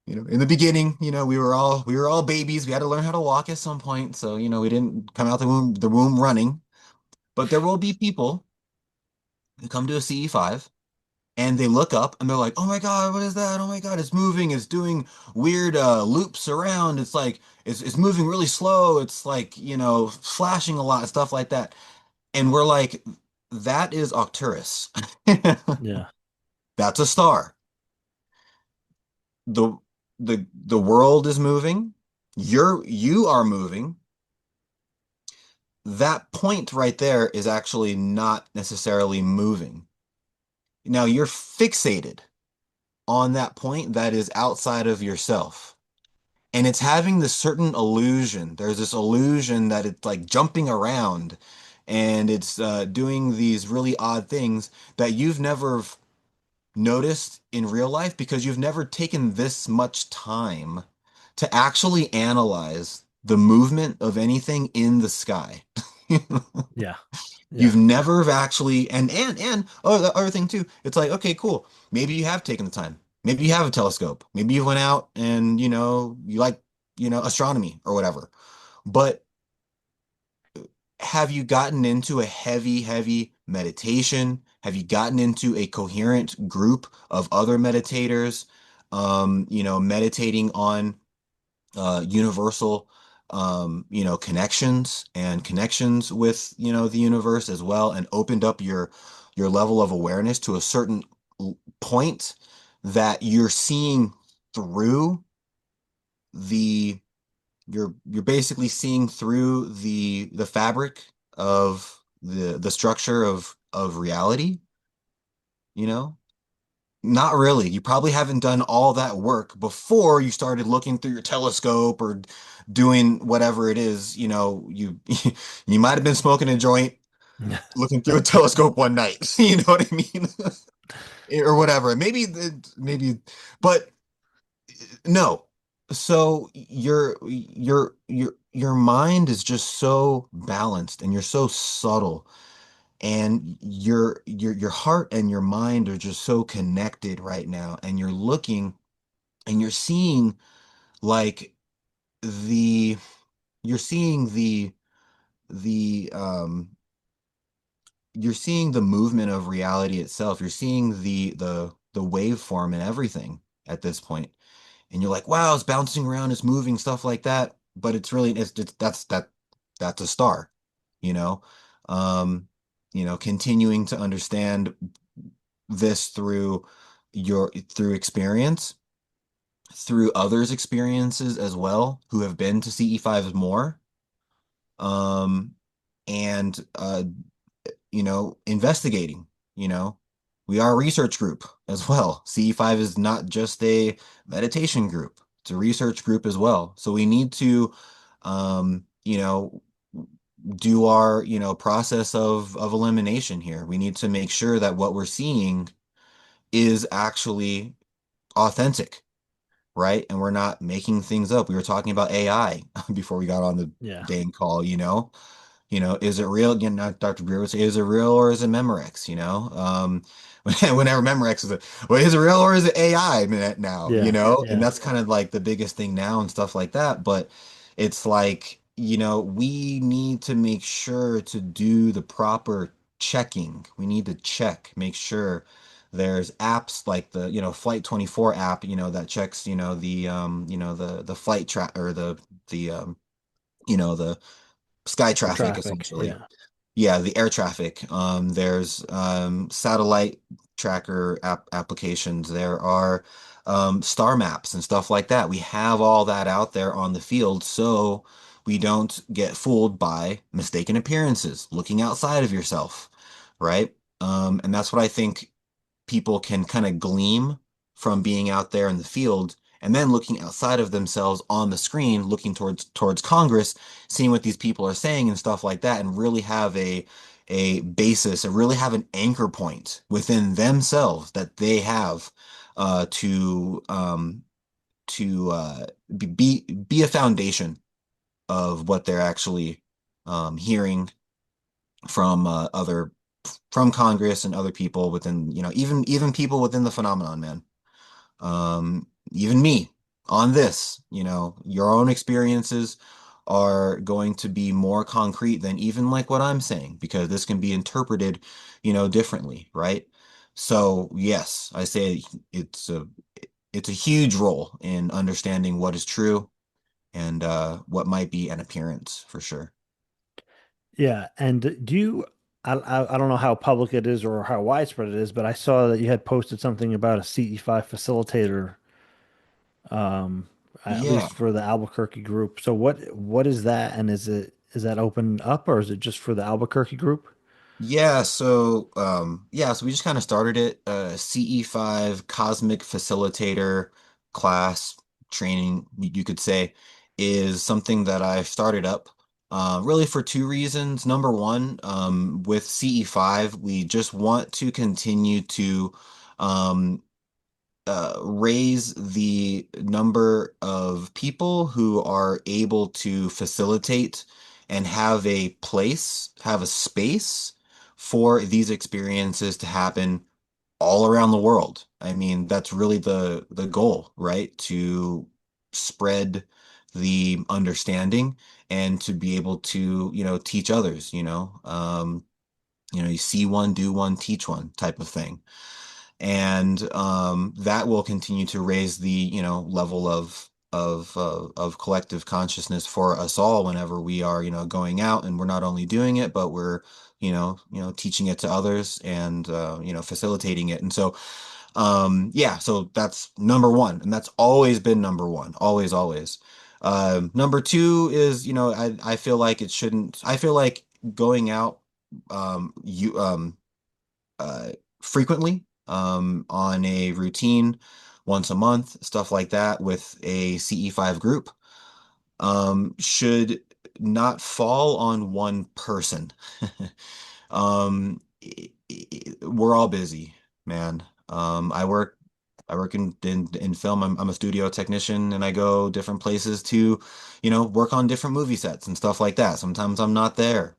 in the beginning, we were all babies. We had to learn how to walk at some point, so we didn't come out the womb running. But there will be people who come to a CE5 and they look up and they're like, "Oh my God, what is that? Oh my God, it's moving. It's doing weird loops around. It's like it's moving really slow. It's like, flashing a lot, stuff like that." And we're like, "That is Arcturus. Yeah. That's a star. The the world is moving. You are moving. That point right there is actually not necessarily moving. Now you're fixated on that point that is outside of yourself. And it's having this certain illusion. There's this illusion that it's like jumping around and it's doing these really odd things that you've never noticed in real life because you've never taken this much time to actually analyze the movement of anything in the sky. Yeah. You've Yeah. never actually, and oh, the other thing too, it's like, okay, cool. Maybe you have taken the time. Maybe you have a telescope. Maybe you went out and, you like, astronomy or whatever. But have you gotten into a heavy, heavy meditation? Have you gotten into a coherent group of other meditators, meditating on universal, connections and connections with, the universe as well, and opened up your level of awareness to a certain point that you're seeing through the you're basically seeing through the fabric of the structure of reality, you know? Not really. You probably haven't done all that work before you started looking through your telescope or doing whatever it is, you you might have been smoking a joint looking through a telescope one night. You know what I mean? Or whatever. Maybe, but no. So your mind is just so balanced and you're so subtle, and your heart and your mind are just so connected right now, and you're looking and like the you're seeing the you're seeing the movement of reality itself. You're seeing the waveform and everything at this point. And you're like, wow, it's bouncing around, it's moving, stuff like that. But it's that's a star, you know. Um, continuing to understand this through experience, through others' experiences as well, who have been to CE5 more, um, and investigating, you know. We are a research group as well. CE5 is not just a meditation group. It's a research group as well. So we need to, um, you know, do our, process of elimination here. We need to make sure that what we're seeing is actually authentic, right? And we're not making things up. We were talking about AI before we got on the Yeah. dang call, you know? Is it real? Dr. Brewer would say, is it real or is it Memorex? Whenever Memorex is well, is it real or is it AI now? Yeah. And Yeah. that's kind of like the biggest thing now and stuff like that. But it's like, we need to make sure to do the proper checking. We need to make sure there's apps like the, Flight 24 app, that checks, the flight track or the sky The traffic traffic. essentially. Yeah. Yeah, the air traffic. There's satellite tracker applications. There are star maps and stuff like that. We have all that out there on the field, so we don't get fooled by mistaken appearances, looking outside of yourself, right? And that's what I think people can kind of glean from being out there in the field, and then looking outside of themselves on the screen, looking towards Congress, seeing what these people are saying and stuff like that, and really have a basis and really have an anchor point within themselves that they have to be a foundation of what they're actually hearing from other from Congress and other people within, even people within the phenomenon, man. Even me on this, your own experiences are going to be more concrete than even like what I'm saying, because this can be interpreted, differently, right? So yes, I say it's a it's a huge role in understanding what is true and what might be an appearance for sure. Yeah. And do you, I don't know how public it is or how widespread it is, but I saw that you had posted something about a CE5 facilitator, um, at Yeah. least for the Albuquerque group. So what is that? And is that open up or is it just for the Albuquerque group? So we just kind of started it, CE5 Cosmic Facilitator class training, you could say, is something that I started up really for two reasons. Number one, with CE5, we just want to continue to um, raise the number of people who are able to facilitate and have a space for these experiences to happen all around the world. I mean, that's really the goal, right? To spread the understanding and to be able to, teach others, you see one, do one, teach one type of thing. And that will continue to raise the, level of collective consciousness for us all whenever we are, going out and we're not only doing it, but we're, teaching it to others and facilitating it. And so yeah, so that's number one, and that's always been number one, always, always. Number two is, I feel like it shouldn't, I feel like going out, you, uh, frequently, on a routine, once a month, stuff like that with a CE5 group, should not fall on one person. We're all busy, man. I work in film. I'm a studio technician and I go different places to, work on different movie sets and stuff like that. Sometimes I'm not there.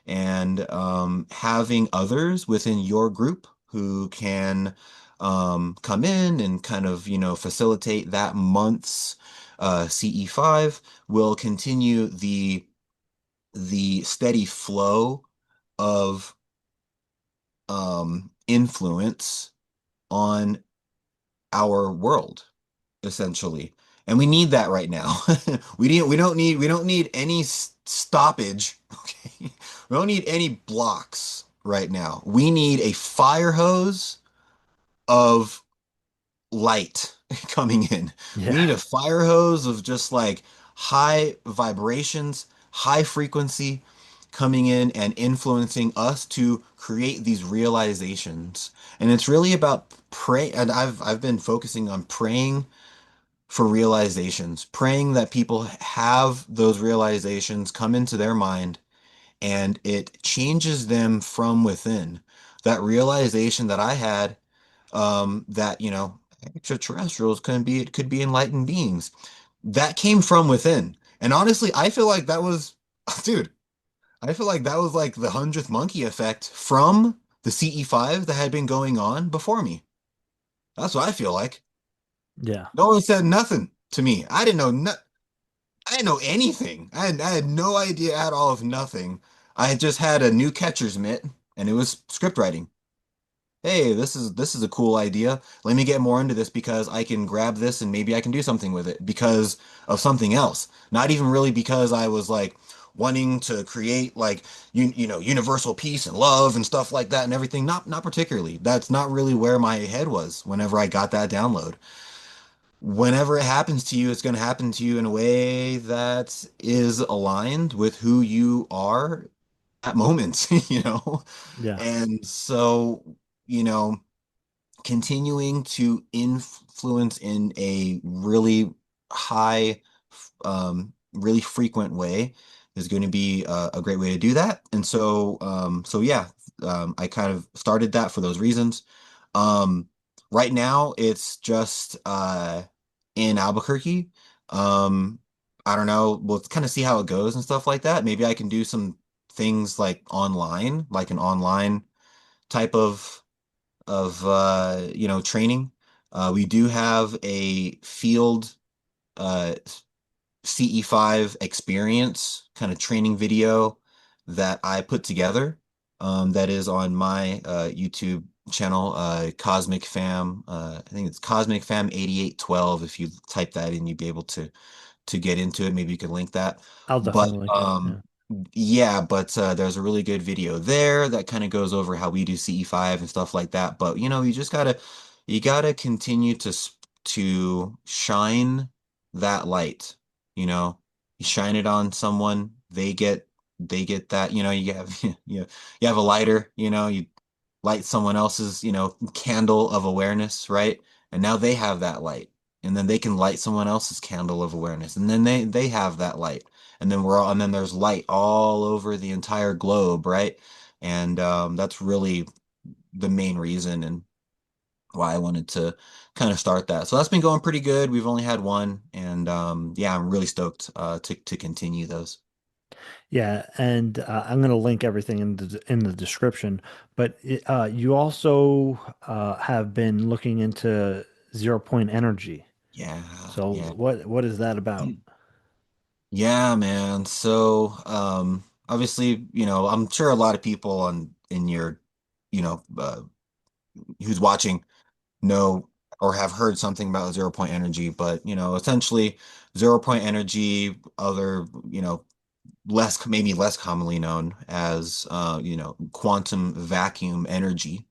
And having others within your group who can come in and kind of, facilitate that month's CE5 will continue the steady flow of influence on our world, essentially. And we need that right now. We don't need any stoppage. Okay. We don't need any blocks right now. We need a fire hose of light coming in. We Yeah. need a fire hose of just like high vibrations, high frequency coming in and influencing us to create these realizations. And it's really about pray, and I've been focusing on praying for realizations, praying that people have those realizations come into their mind and it changes them from within. That realization that I had, that, extraterrestrials could be enlightened beings. That came from within. And honestly, I feel like that was, dude, I feel like that was like the hundredth monkey effect from the CE5 that had been going on before me. That's what I feel like. Yeah. No one said nothing to me. I didn't know anything. I had no idea at all of nothing. I had just had a new catcher's mitt and it was script writing. Hey, this is a cool idea. Let me get more into this because I can grab this and maybe I can do something with it because of something else. Not even really because I was like wanting to create like universal peace and love and stuff like that and everything. Not particularly. That's not really where my head was whenever I got that download. Whenever it happens to you, it's going to happen to you in a way that is aligned with who you are at moments, Yeah. And so, you know, continuing to influence in a really high, really frequent way is going to be a great way to do that. And so yeah, I kind of started that for those reasons. Right now, it's just in Albuquerque. Um, I don't know. We'll kind of see how it goes and stuff like that. Maybe I can do some things like online, like an online type of training. We do have a field uh CE5 experience kind of training video that I put together, that is on my YouTube channel, Cosmic Fam. I think it's Cosmic Fam 8812. If you type that in, you'd be able to get into it. Maybe you can link that. I'll But definitely link it. Yeah. yeah, but there's a really good video there that kind of goes over how we do CE5 and stuff like that. But you gotta continue to shine that light. You know, you shine it on someone, they get that. You have you have a lighter. You light someone else's candle of awareness, right? And now they have that light, and then they can light someone else's candle of awareness, and then they have that light and then there's light all over the entire globe, right? And that's really the main reason and why I wanted to kind of start that. So that's been going pretty good. We've only had one, and yeah, I'm really stoked to continue those. Yeah, and I'm going to link everything in the description. But you also have been looking into zero point energy. Yeah, So yeah. what is that about? Yeah, man. So, obviously, I'm sure a lot of people in your, who's watching know or have heard something about zero point energy, but essentially zero point energy, other, maybe less commonly known as quantum vacuum energy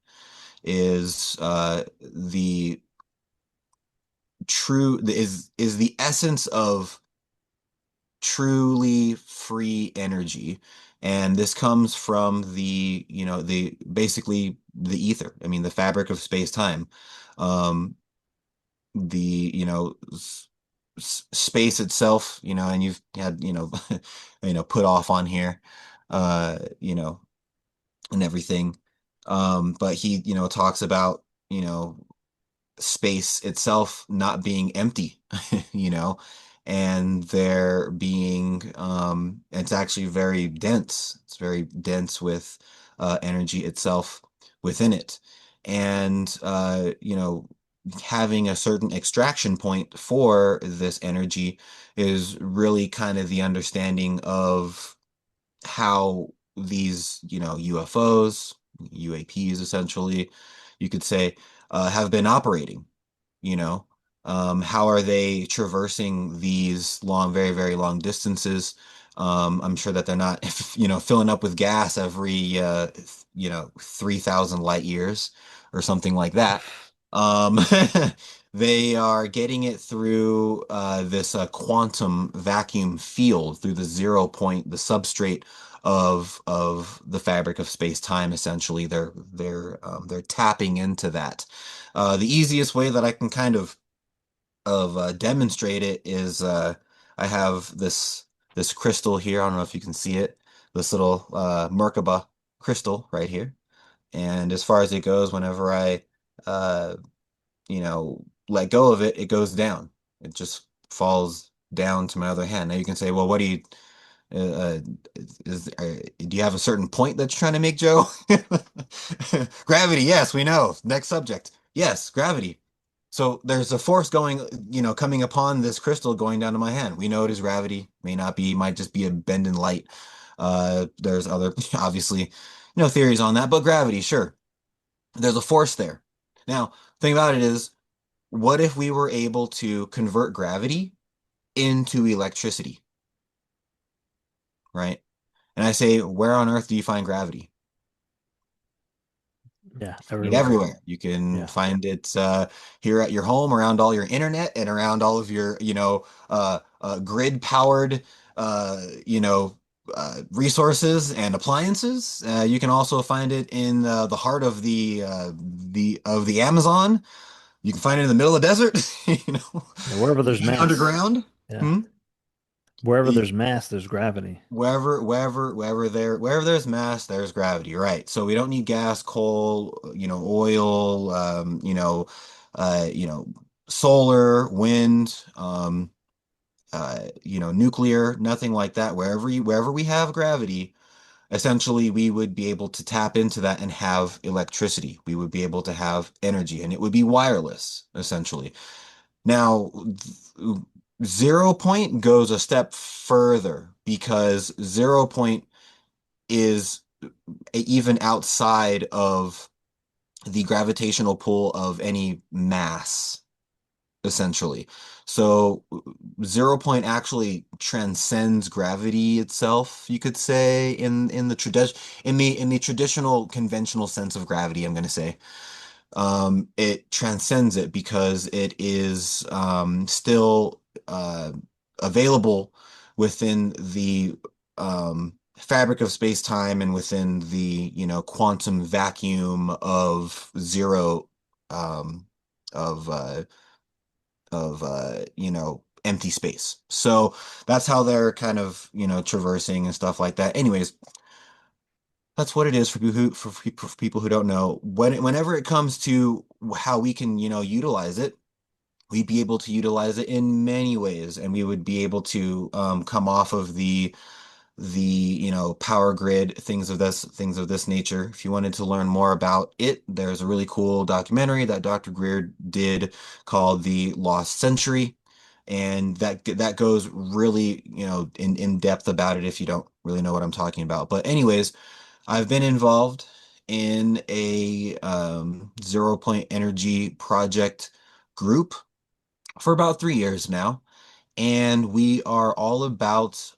is the is the essence of truly free energy. And this comes from the basically the ether. I mean, the fabric of space-time. Um, the, space itself, and you've had, put off on here, you know, and everything. But he, talks about, space itself not being empty, you know, and there being, it's actually very dense. It's very dense with energy itself within it. And, having a certain extraction point for this energy is really kind of the understanding of how these, UFOs, UAPs essentially, you could say, have been operating, you know. How are they traversing these long, very, very long distances? I'm sure that they're not, filling up with gas every, 3,000 light years or something like that. Um, they are getting it through this quantum vacuum field through the zero point, the substrate of the fabric of space-time. Essentially, they're tapping into that. The easiest way that I can kind of demonstrate it is I have this crystal here. I don't know if you can see it. This little Merkaba crystal right here. And as far as it goes, whenever I uh, let go of it, it goes down. It just falls down to my other hand. Now you can say, well, what do you uh, uh, do you have a certain point that you're trying to make, Joe? Gravity, yes, we know. Next subject. Yes, gravity. So there's a force going, coming upon this crystal going down to my hand. We know it is gravity. May not be, might just be a bend in light. There's other, obviously, theories on that, but gravity, sure. There's a force there. Now, thing about it is, what if we were able to convert gravity into electricity, right? And I say, where on earth do you find gravity? Yeah, everywhere. Everywhere. You can Yeah. find it here at your home, around all your internet, and around all of your, grid powered, resources and appliances. You can also find it in the heart of the Amazon. You can find it in the middle of the desert, Yeah, wherever there's mass. underground. Yeah. Hmm? Wherever there's mass, there's gravity. Wherever there's mass, there's gravity, right? So we don't need gas, coal, oil, uh, you know, solar, wind, nuclear, nothing like that. Wherever we have gravity, essentially we would be able to tap into that and have electricity. We would be able to have energy, and it would be wireless, essentially. Now, zero point goes a step further because zero point is even outside of the gravitational pull of any mass, essentially. So zero point actually transcends gravity itself, you could say, in the traditional conventional sense of gravity, I'm going to say. It transcends it because it is still available within the fabric of space-time and within the, quantum vacuum of zero um, of empty space. So that's how they're kind of, traversing and stuff like that. Anyways, that's what it is for people who don't know. Whenever it comes to how we can, utilize it, we'd be able to utilize it in many ways, and we would be able to come off of the the, power grid, things of this nature. If you wanted to learn more about it, there's a really cool documentary that Dr. Greer did called The Lost Century. And that goes really, in depth about it if you don't really know what I'm talking about. But anyways, I've been involved in a zero point energy project group for about 3 years now. And we are all about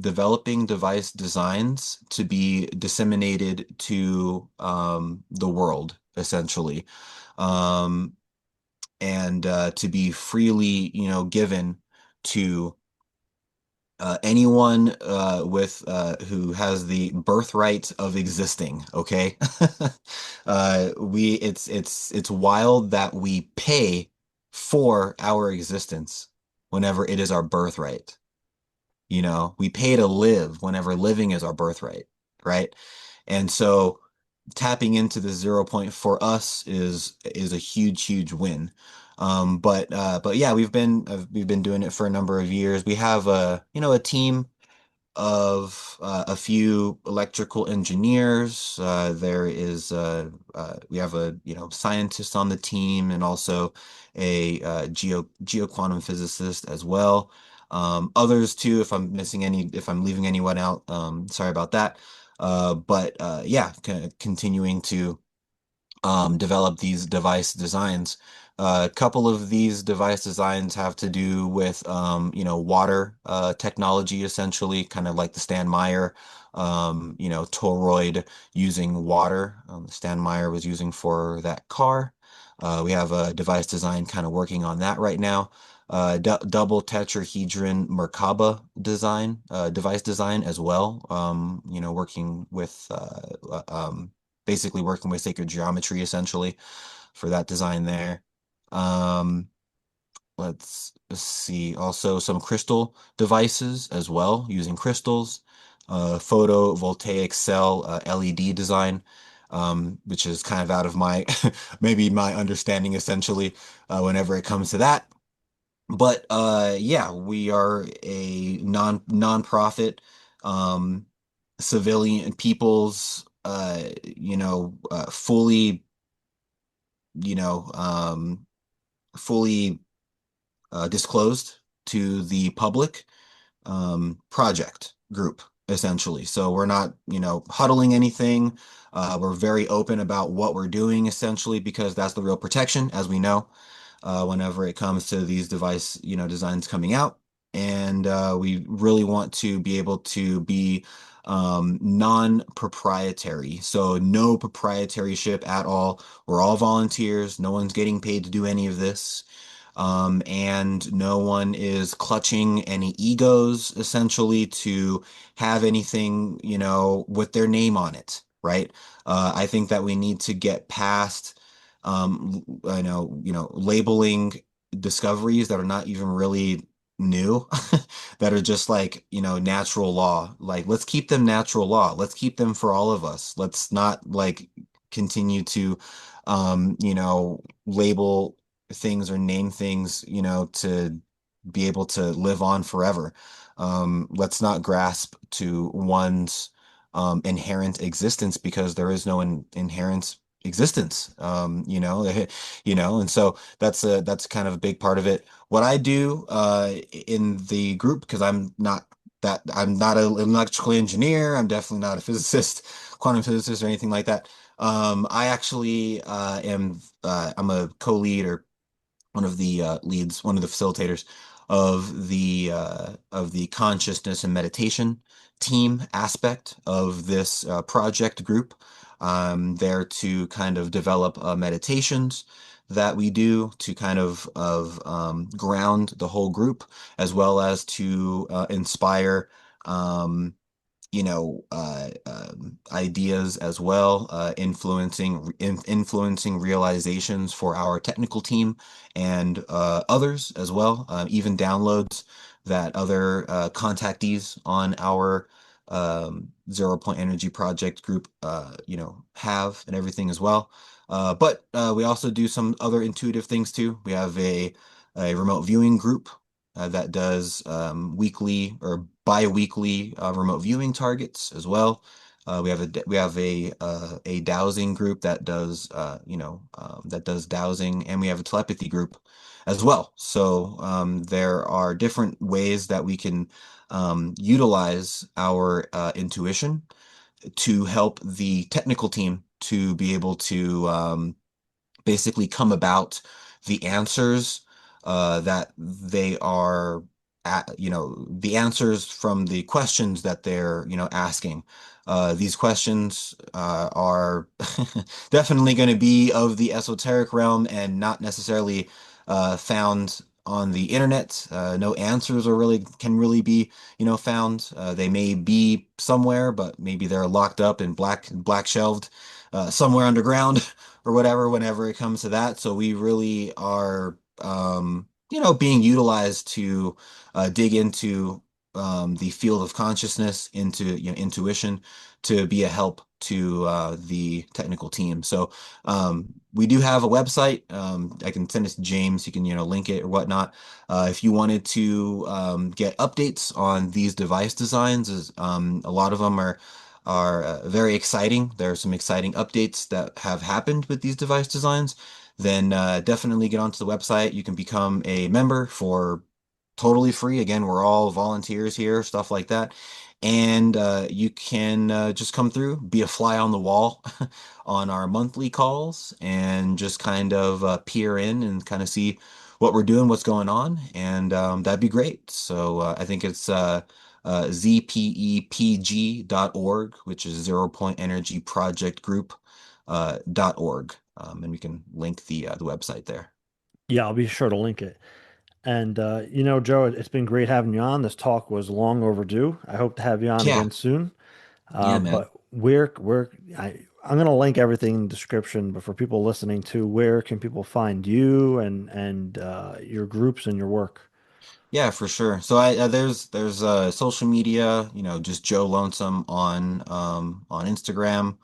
developing device designs to be disseminated to the world, essentially, um, and to be freely, given to anyone with who has the birthright of existing. Okay, we it's wild that we pay for our existence whenever it is our birthright. We pay to live whenever living is our birthright, right? And so tapping into the 0 point for us is a huge, huge win. But yeah, we've been doing it for a number of years. We have a team of a few electrical engineers. There is we have a scientist on the team and also a geoquantum physicist as well. Others too, if I'm leaving anyone out, sorry about that. But yeah, continuing to develop these device designs. A couple of these device designs have to do with, water technology, essentially, kind of like the Stan Meyer, toroid using water. Stan Meyer was using for that car. We have a device design kind of working on that right now. Double tetrahedron Merkaba device design as well. Working with basically working with sacred geometry essentially for that design there. Um, let's see. Also some crystal devices as well, using crystals, photovoltaic cell LED design, which is kind of out of my maybe my understanding essentially whenever it comes to that. But yeah, we are a nonprofit, um, civilian people's, fully, you know, um, fully disclosed to the public project group, essentially. So we're not, huddling anything. We're very open about what we're doing, essentially, because that's the real protection, as we know, whenever it comes to these device, designs coming out. And we really want to be able to be non-proprietary. So no proprietaryship at all. We're all volunteers. No one's getting paid to do any of this. And no one is clutching any egos essentially to have anything, with their name on it, right? I think that we need to get past, labeling discoveries that are not even really new, that are just like, natural law. Like, let's keep them natural law. Let's keep them for all of us. Let's not like continue to, label things or name things, to be able to live on forever. Let's not grasp to one's inherent existence because there is no inherent existence. And so that's kind of a big part of it. What I do in the group, because I'm not an electrical engineer, I'm definitely not a physicist, quantum physicist or anything like that. I actually I'm a co-lead or one of the leads, one of the facilitators of the consciousness and meditation team aspect of this project group. I'm there to kind of develop meditations that we do to kind of ground the whole group, as well as to inspire ideas as well, influencing realizations for our technical team and others as well, even downloads that other contactees on our 0 Point Energy Project group, have and everything as well. But we also do some other intuitive things too. We have a remote viewing group that does weekly or bi-weekly remote viewing targets as well. We have a dowsing group that does that does dowsing, and we have a telepathy group as well. So there are different ways that we can utilize our intuition to help the technical team to be able to basically come about the answers that they are the answers from the questions that they're asking. These questions are definitely going to be of the esoteric realm and not necessarily found on the internet. No answers are really can really be found. They may be somewhere, but maybe they're locked up and black shelved somewhere underground or whatever whenever it comes to that. So we really are, being utilized to dig into the field of consciousness, into intuition, to be a help to the technical team. So we do have a website. I can send it to James. You can link it or whatnot. If you wanted to get updates on these device designs, a lot of them are very exciting. There are some exciting updates that have happened with these device designs. Then definitely get onto the website. You can become a member for totally free. Again, we're all volunteers here, stuff like that. And you can just come through, be a fly on the wall on our monthly calls, and just kind of peer in and kind of see what we're doing, what's going on, and that'd be great. So I think it's zpepg.org, which is Zero Point Energy Project Group .org, and we can link the website there. Yeah, I'll be sure to link it. And Joe, it's been great having you on. This talk was long overdue. I hope to have you on Yeah, again soon. yeah, man. But I'm gonna link everything in the description, but for people listening to, where can people find you and your groups and your work? Yeah, for sure. So there's social media, just Joe Lonesome on Instagram.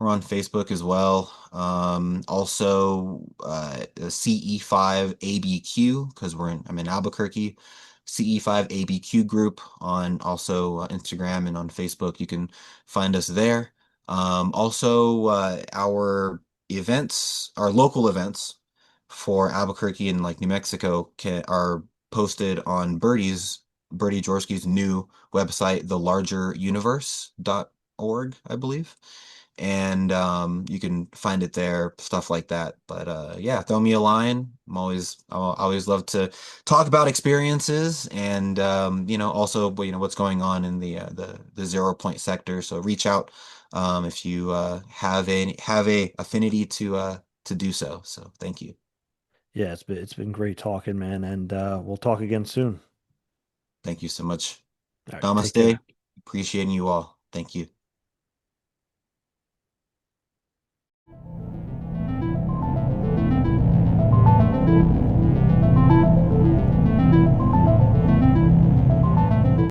We're on Facebook as well. Also, CE5 ABQ because I'm in Albuquerque. CE5 ABQ Group on also Instagram and on Facebook. You can find us there. Also, our local events for Albuquerque and like New Mexico are posted on Birdie Jaworski's new website, thelargeruniverse.org, I believe, and you can find it there, stuff like that. But yeah, throw me a line. I always love to talk about experiences and also what's going on in the 0 point sector. So reach out if you have a affinity to do so. So thank you. Yeah, it's been great talking, man, and we'll talk again soon. Thank you so much. All right, take Namaste. care. Appreciating you all. Thank you.